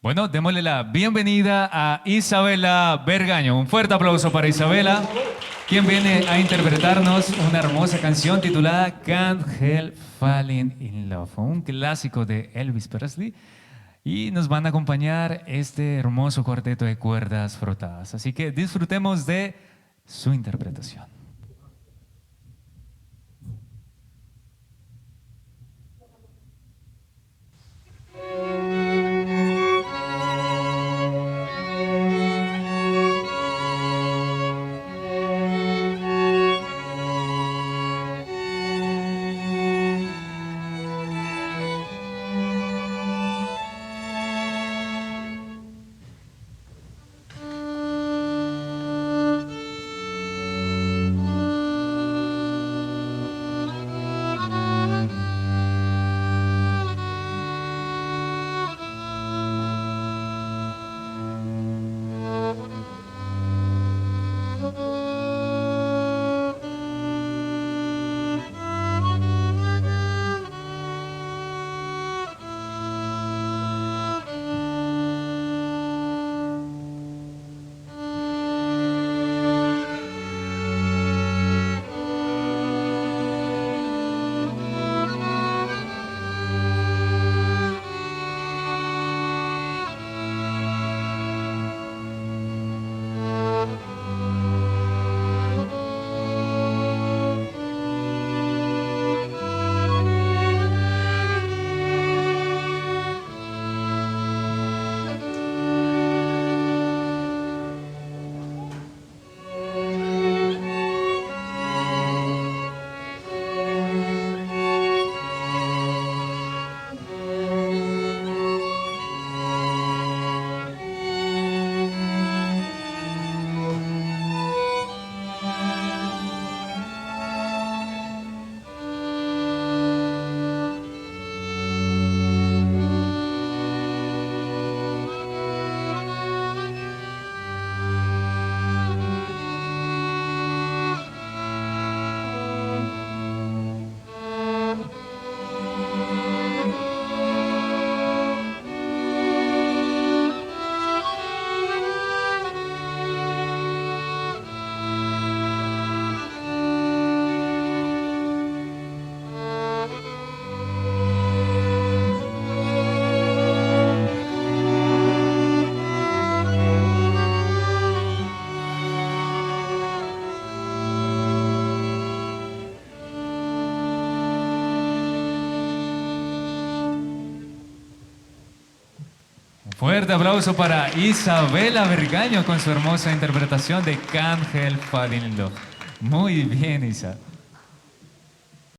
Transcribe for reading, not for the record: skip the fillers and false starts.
Bueno, démosle la bienvenida a Isabela Bergaño. Un fuerte aplauso para Isabela, quien viene a interpretarnos una hermosa canción titulada Can't Help Falling in Love, un clásico de Elvis Presley. Y nos van a acompañar este hermoso cuarteto de cuerdas frotadas. Así que disfrutemos de su interpretación. Fuerte aplauso para Isabela Bergaño con su hermosa interpretación de Can't Help Falling in Love. Muy bien, Isa.